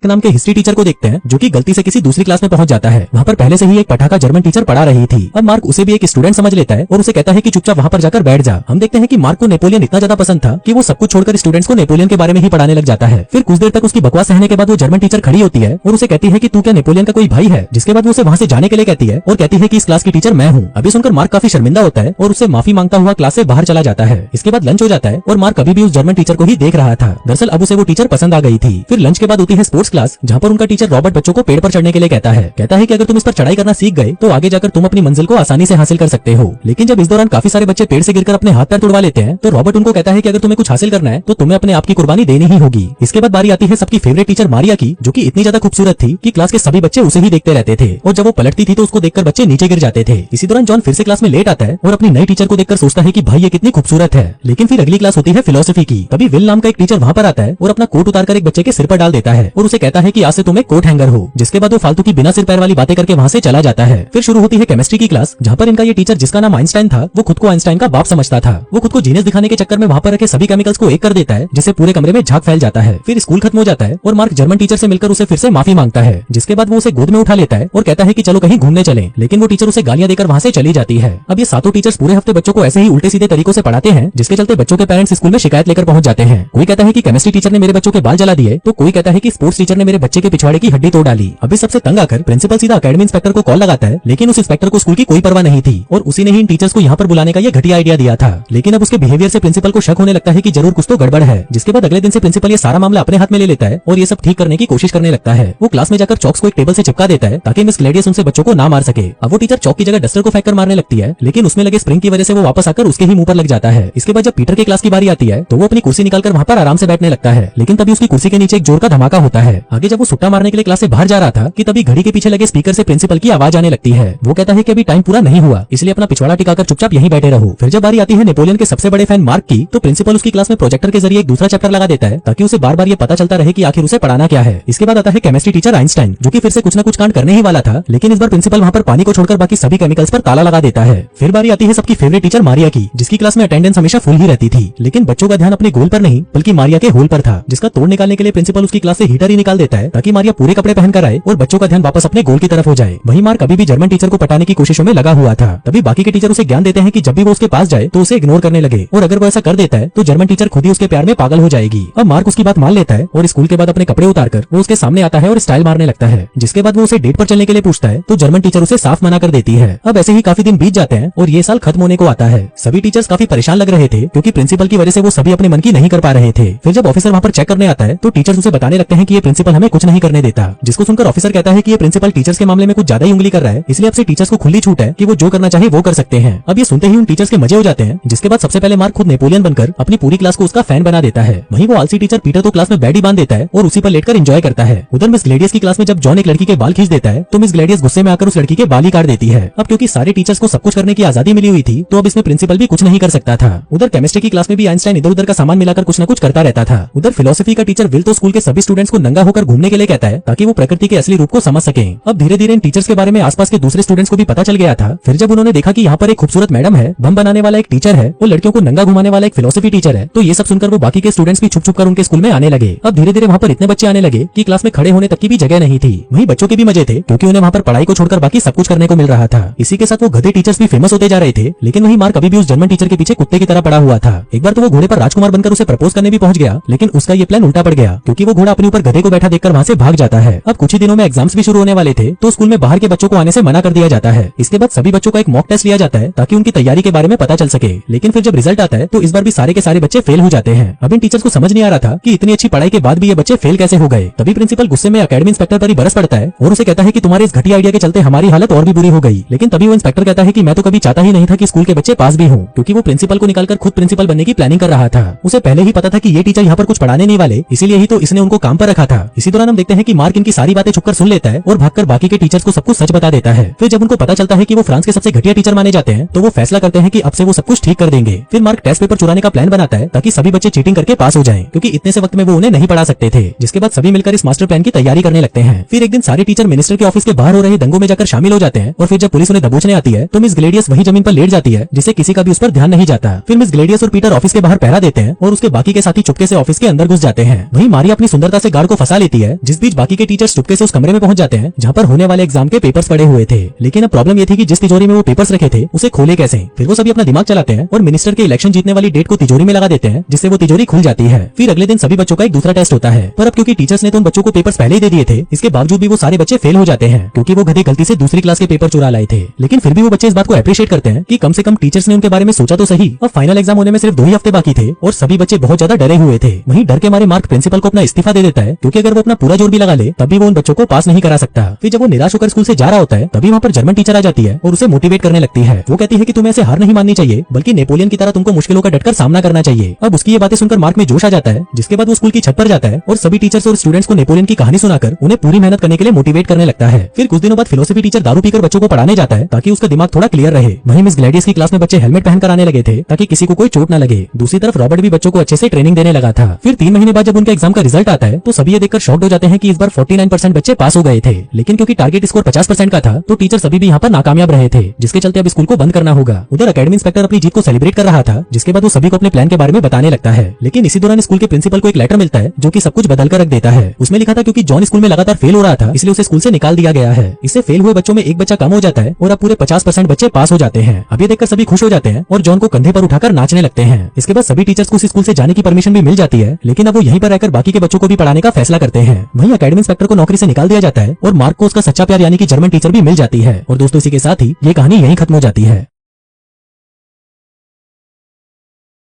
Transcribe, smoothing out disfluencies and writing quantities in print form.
नाम के history teacher को देखते हैं जो कि गलती से किसी दूसरी क्लास में पहुंच जाता है। वहाँ पर पहले से ही एक पटाखा जर्मन टीचर पढ़ा रही थी। अब मार्क उसे भी एक स्टूडेंट समझ लेता है और उसे कहता है कि चुपचाप वहाँ पर जाकर बैठ जा। हम देखते हैं कि मार्क को नेपोलियन इतना ज्यादा पसंद था कि वो सब कुछ छोड़कर स्टूडेंट्स को नेपोलियन के बारे में ही पढ़ाने लग जाता है। फिर कुछ देर तक उसकी बकवास सहने के बाद वो जर्मन टीचर खड़ी होती है और उसे कहती है कि तू क्या नेपोलियन का कोई भाई है। जिसके बाद वो उसे वहाँ से जाने के लिए कहती है और कहती है कि इस क्लास की टीचर मैं हूँ। अभी सुनकर मार्क काफी शर्मिंदा होता है और उससे माफी मांगता हुआ क्लास से बाहर चला जाता है। इसके बाद लंच हो जाता है और मार्क अभी भी उस जर्मन टीचर को ही देख रहा था। दरअसल अब उसे वो टीचर पसंद आ गई थी। फिर लंच के बाद होती है स्पोर्ट्स क्लास, जहाँ पर उनका टीचर रॉबर्ट बच्चों को पेड़ पर चढ़ने के लिए कहता है कि अगर तुम इस पर चढ़ाई करना सीख गए तो आगे जाकर तुम अपनी मंजिल को आसानी से हासिल कर सकते हो। लेकिन जब इस दौरान काफी सारे बच्चे पेड़ से गिरकर अपने हाथ पैर तुड़वा लेते हैं तो रॉबर्ट उनको कहता है कि अगर तुम्हें कुछ हासिल करना है तो तुम्हें अपने आप की कुर्बानी देनी ही होगी। इसके बाद बारी आती है सबकी फेवरेट टीचर मारिया की, जो कि इतनी ज्यादा खूबसूरत थी कि क्लास के सभी बच्चे उसे ही देखते रहते थे और जब वो पलटती थी तो उसको देखकर बच्चे नीचे गिर जाते थे। इसी दौरान जॉन फिर से क्लास में लेट आता है और अपनी नई टीचर को देखकर सोचता है कि भाई ये कितनी खूबसूरत है। लेकिन फिर अगली क्लास होती है फिलोसफी की। तभी विल नाम का एक टीचर वहाँ पर आता है और अपना कोट उतारकर एक बच्चे के सिर पर डाल देता है और उसे कहता है कि आज से तुम एक कोट हैंगर हो। जिसके बाद वो फालतू की बिना सिर पैर वाली बातें करके वहाँ से चला जाता है। फिर शुरू होती है केमिस्ट्री की क्लास, जहाँ पर इनका ये टीचर जिसका नाम आइंस्टाइन था वो खुद को आइंस्टाइन का बाप समझता था। वो खुद को जीनियस दिखाने के चक्कर में वहाँ पर रखे सभी केमिकल्स को एक कर देता है, जिससे पूरे कमरे में झाग फैल जाता है। फिर स्कूल खत्म हो जाता है और मार्क जर्मन टीचर से मिलकर उसे फिर से माफी मांगता है। जिसके बाद वो उसे गोद में उठा लेता है और कहता है कि चलो कहीं घूमने चलें। लेकिन वो टीचर उसे गालियां देकर वहाँ से चली जाती है। अब ये सातों टीचर्स पूरे हफ्ते बच्चों को ऐसे ही उल्टे सीधे तरीकों से पढ़ाते हैं, जिसके चलते बच्चों के पेरेंट्स स्कूल में शिकायत लेकर पहुंच जाते हैं। कोई कहता है कि केमिस्ट्री टीचर ने मेरे बच्चों के बाल जला दिए, तो कोई कहता है कि स्पोर्ट्स टीचर ने मेरे बच्चे के पिछवाड़े की हड्डी तोड़ डाली। अभी सबसे तंग आकर प्रिंसिपल सीधा एकेडमी इंस्पेक्टर को कॉल लगाता है, लेकिन उस इंस्पेक्टर को स्कूल की कोई परवाह नहीं थी और उसी ने ही इन टीचर्स को यहाँ पर बुलाने का ये घटिया आइडिया दिया था। लेकिन अब उसके बिहेवियर से प्रिंसिपल को शक होने लगता है कि जरूर कुछ तो गड़बड़ है। जिसके बाद अगले दिन से प्रिंसिपल ये सारा मामला अपने हाथ में ले लेता है और ये सब ठीक करने की कोशिश करने लगता है। वो क्लास में जाकर चॉक्स को एक टेबल से चिपका देता है ताकि मिस ग्लेडियस उनसे बच्चों को ना मार सके। अब वो टीचर चॉक की जगह डस्टर को फेंक कर मारने लगती है, लेकिन उसमें लगे स्प्रिंग की वजह से वो वापस आकर उसके ही मुंह पर लग जाता है। इसके बाद जब पीटर के क्लास की बारी आती है तो वो अपनी कुर्सी निकालकर वहाँ पर आराम से बैठने लगता है, लेकिन तभी उसकी कुर्सी के नीचे एक जोर का धमाका होता है। आगे जब वो सुट्टा मारने के लिए क्लास से बाहर जा रहा था कि तभी घड़ी के पीछे लगे स्पीकर से प्रिंसिपल की आवाज आने लगती है। वो कहता है कि अभी टाइम पूरा नहीं हुआ, इसलिए अपना पिछवाड़ा टिकाकर चुपचाप यहीं बैठे रहो। फिर जब बारी आती है नेपोलियन के सबसे बड़े फैन मार्क की, तो प्रिंसिपल उसकी क्लास में प्रोजेक्टर के जरिए एक दूसरा चैप्टर लगा देता है ताकि उसे बार बार ये पता चलता रहे कि आखिर उसे पढ़ाना क्या है। इसके बाद आता है केमिस्ट्री टीचर आइंस्टाइन, जो कि फिर से कुछ न कुछ कांड करने ही वाला था, लेकिन इस बार प्रिंसिपल वहाँ पर पानी को छोड़कर बाकी सभी केमिकल्स पर ताला लगा देता है। फिर बारी आती है सबकी फेवरेट टीचर मारिया की, जिसकी क्लास में अटेंडेंस हमेशा फुल ही रहती थी, लेकिन बच्चों का ध्यान अपने गोल पर नहीं बल्कि मारिया के होल पर था, जिसका तोड़ निकालने के लिए प्रिंसिपल उसकी क्लास से हीटर ही निकाल देता है ताकि मारिया पूरे कपड़े पहनकर आए और बच्चों का ध्यान वापस अपने गोल की तरफ हो जाए। वहीं मार्क अभी भी जर्मन टीचर को पटाने की कोशिशों में लगा हुआ था। तभी बाकी के टीचर उसे ज्ञान देते हैं कि जब भी वो उसके पास जाए तो उसे इग्नोर करने लगे, और अगर वो ऐसा कर देता है तो जर्मन टीचर खुद ही उसके प्यार में पागल हो जाएगी। अब मार्क उसकी बात मान लेता है और स्कूल के बाद अपने कपड़े उतारकर वो उसके सामने आता है और स्टाइल मारने लगता है। जिसके बाद वो उसे डेट पर चलने के लिए पूछता है तो जर्मन टीचर उसे साफ मना कर देती है। अब ऐसे ही काफी दिन बीत जाते हैं और ये साल खत्म होने को आता है। सभी टीचर्स काफी परेशान लग रहे थे क्योंकि प्रिंसिपल की वजह से वो सभी अपने मन की नहीं कर पा रहे थे। फिर जब ऑफिसर वहाँ पर चेक करने आता है तो टीचर्स उसे बताने लगते हैं कि ये प्रिंसिपल हमें कुछ नहीं करने देता, जिसको सुनकर ऑफिसर कहता है कि ये प्रिंसिपल टीचर्स के मामले में कुछ ज्यादा ही उंगली कर रहा है, इसलिए अब से टीचर्स को खुली छूट है कि वो जो करना चाहे वो कर सकते हैं। अब ये सुनते ही उन टीचर्स के मजे हो जाते हैं। जिसके बाद सबसे पहले मार्क खुद नेपोलियन बनकर अपनी पूरी क्लास को उसका फैन बना देता है। वहीं वो आलसी टीचर पीटर तो क्लास में बेड ही बांध देता है और उसी पर लेटकर एंजॉय करता है। उधर मिस ग्लेडियस की क्लास में जब जॉन एक लड़की के बाल खींच देता है तो मिस ग्लेडियस गुस्से में आकर उस लड़की के बाल ही काट देती है। अब क्योंकि सारे टीचर्स को सब कुछ करने की आजादी मिली हुई थी तो अब इसमें प्रिंसिपल भी कुछ नहीं कर सकता था। उधर केमिस्ट्री की क्लास में भी आइंस्टाइन इधर उधर का सामान मिलाकर कुछ न कुछ करता रहता था। उधर फिलोसफी का टीचर विल तो स्कूल के सभी स्टूडेंट्स को नंगा होकर घूमने के लिए कहता है ताकि वो प्रकृति के असली रूप को समझ सके। अब धीरे धीरे इन टीचर्स के बारे में आसपास के दूसरे स्टूडेंट्स को भी पता चल गया था। फिर जब उन्होंने देखा कि यहाँ पर एक खूबसूरत मैडम है, बम बनाने वाला एक टीचर है, वो लड़कियों को नंगा घुमाने वाला एक फिलोसफी टीचर है, तो ये सब सुनकर वो बाकी के स्टूडेंट्स भी छुप छुप कर उनके स्कूल में आने लगे। अब धीरे धीरे वहाँ पर इतने बच्चे आने लगे कि क्लास में खड़े होने तक की भी जगह नहीं थी। वहीं बच्चों के भी मजे थे क्योंकि उन्हें वहाँ पर पढ़ाई को छोड़कर बाकी सब कुछ करने को मिल रहा था। इसी के साथ वो गधे टीचर्स भी फेमस होते जा रहे थे, लेकिन वहीं मार्क अभी भी उस जर्मन टीचर के पीछे कुत्ते की तरह पड़ा हुआ था। एक बार तो वो घोड़े पर राजकुमार बनकर उसे प्रपोज करने भी पहुंच गया, लेकिन उसका ये प्लान उल्टा पड़ गया क्योंकि वो घोड़ा अपने ऊपर गधे को बैठा देखकर वहाँ से भाग जाता है। अब कुछ ही दिनों में एग्जाम्स भी शुरू होने वाले थे तो स्कूल में बाहर के बच्चों को आने से मना कर दिया जाता है। इसके बाद सभी बच्चों का एक मॉक टेस्ट लिया जाता है ताकि उनकी तैयारी के बारे में पता चल सके, लेकिन फिर जब रिजल्ट आता है तो इस बार भी सारे के सारे बच्चे फेल हो जाते हैं। अब इन टीचर्स को समझ नहीं आ रहा था कि इतनी अच्छी पढ़ाई के बाद भी ये बच्चे फेल कैसे हो गए। तभी प्रिंसिपल गुस्से में एकेडमी इंस्पेक्टर पर ही बरस पड़ता है और उसे कहता है कि तुम्हारे इस घटिया आइडिया के चलते हमारी हालत और भी बुरी हो गई। लेकिन तभी वो इंस्पेक्टर कहता है कि मैं तो कभी चाहता ही नहीं था कि स्कूल के बच्चे पास भी हों, क्योंकि वो प्रिंसिपल को निकालकर खुद प्रिंसिपल बनने की प्लानिंग कर रहा था। उसे पहले ही पता था कि ये टीचर यहाँ पर कुछ पढ़ाने नहीं वाले, इसीलिए ही तो इसने उनको काम पर रखा था। इसी दौरान हम देखते हैं कि मार्क इनकी सारी बातें छुपकर सुन लेता है और भागकर बाकी के टीचर्स को सब कुछ सच बता देता है। फिर जब उनको पता चलता है कि वो फ्रांस के सबसे घटिया टीचर माने जाते हैं तो वो फैसला करते हैं कि अब से वो सब कुछ ठीक कर देंगे। फिर मार्क टेस्ट पेपर चुराने का प्लान बनाता है ताकि सभी बच्चे चीटिंग करके पास हो जाएं, क्योंकि इतने से वक्त में वो उन्हें नहीं पढ़ा सकते थे। जिसके बाद सभी मिलकर इस मास्टर प्लान की तैयारी करने लगते हैं। फिर एक दिन सारे टीचर मिनिस्टर के ऑफिस के बाहर हो रहे दंगों में जाकर शामिल हो जाते हैं और फिर जब पुलिस उन्हें दबोचने आती है तो मिस ग्लेडियस वही जमीन पर लेट जाती है, जिससे किसी का भी उस पर ध्यान नहीं जाता। फिर मिस ग्लेडियस और पीटर ऑफिस के बाहर पहरा देते हैं और उसके बाकी के साथी चुपके से ऑफिस के अंदर घुस जाते हैं। वहीं मारिया अपनी सुंदरता से गार्ड को फंसा फंसा लेती है, जिस बीच बाकी के टीचर्स चुपके से उस कमरे में पहुंच जाते हैं जहाँ पर होने वाले एग्जाम के पेपर्स पड़े हुए थे। लेकिन अब प्रॉब्लम ये थी कि जिस तिजोरी में वो पेपर्स रखे थे उसे खोले कैसे। फिर वो सभी अपना दिमाग चलाते हैं और मिनिस्टर के इलेक्शन जीतने वाली डेट को तिजोरी में लगा देते हैं, जिससे वो तिजोरी खुल जाती है। फिर अगले दिन सभी बच्चों का एक दूसरा टेस्ट होता है, पर अब क्योंकि टीचर्स ने तो उन बच्चों को पेपर्स पहले ही दे दिए थे, इसके बावजूद भी वो सारे बच्चे फेल हो जाते हैं क्योंकि वो गधे गलती से दूसरी क्लास के पेपर चुरा लाए थे। लेकिन फिर भी वो बच्चे इस बात को अप्रिशिएट करते हैं कि कम से कम टीचर्स ने उनके बारे में सोचा तो सही। अब फाइनल एग्जाम होने में सिर्फ 2 ही हफ्ते बाकी थे और सभी बच्चे बहुत ज्यादा डरे हुए थे। वहीं डर के मारे मार्क प्रिंसिपल को अपना इस्तीफा दे देता है क्योंकि अगर वो अपना पूरा जोर भी लगा ले तब भी वो उन बच्चों को पास नहीं करा सकता। फिर जब वो निराश होकर स्कूल से जा रहा होता है तभी वहाँ पर जर्मन टीचर आ जाती है और उसे मोटिवेट करने लगती है। वो कहती है कि तुम्हें ऐसे हार नहीं माननी चाहिए, बल्कि नेपोलियन की तरह तुमको मुश्किलों का डटकर सामना करना चाहिए। अब उसकी ये बातें सुनकर मार्क में जोश आ जाता है, जिसके बाद वो स्कूल की छत पर जाता है और सभी टीचर्स और स्टूडेंट्स को नेपोलियन की कहानी सुनाकर उन्हें पूरी मेहनत करने के लिए मोटिवेट करने लगता है। फिर कुछ दिनों बाद फिलोसफी टीचर दारू पीकर बच्चों को पढ़ाने जाता है ताकि उसका दिमाग थोड़ा क्लियर रहे। वहीं मिस ग्लैडियस की क्लास में बच्चे हेलमेट पहनकर आने लगे थे ताकि किसी को कोई चोट न लगे। दूसरी तरफ रॉबर्ट भी बच्चों को अच्छे से ट्रेनिंग देने लगा था। फिर 3 महीने बाद जब उनके एग्जाम का रिजल्ट आता है तो सभी ये देखकर शॉक्ड हो जाते हैं कि इस बार 49% बच्चे पास हो गए थे। लेकिन क्योंकि टारगेट स्कोर 50% का था तो टीचर सभी भी यहाँ पर नाकामयाब रहे थे, जिसके चलते अब स्कूल को बंद करना होगा। उधर एकेडमी इंस्पेक्टर अपनी जीत को सेलिब्रेट कर रहा था, जिसके बाद वो सभी को अपने प्लान के बारे में बताने लगता है। लेकिन इसी दौरान स्कूल के प्रिंसिपल को एक लेटर मिलता है जो कि सब कुछ बदल कर रख देता है। उसमें लिखा था क्योंकि जॉन स्कूल में लगातार फेल हो रहा था इसलिए उसे स्कूल से निकाल दिया गया है। इससे फेल हुए बच्चों में एक बच्चा कम हो जाता है और अब पूरे 50% बच्चे पास हो जाते हैं। अब ये देखकर सभी खुश हो जाते हैं और जॉन को कंधे पर उठाकर नाचने लगते हैं। इसके बाद सभी टीचर्स को उस स्कूल से जाने की परमिशन भी मिल जाती है, लेकिन अब वो यहीं पर रहकर बाकी के बच्चों को भी पढ़ाने का फैसला करते हैं। वहीं एकेडमी इंस्पेक्टर को नौकरी से निकाल दिया जाता है और मार्क को उसका सच्चा प्यार यानी कि जर्मन टीचर भी मिल जाती है। और दोस्तों इसी के साथ ही ये कहानी यहीं खत्म हो जाती है।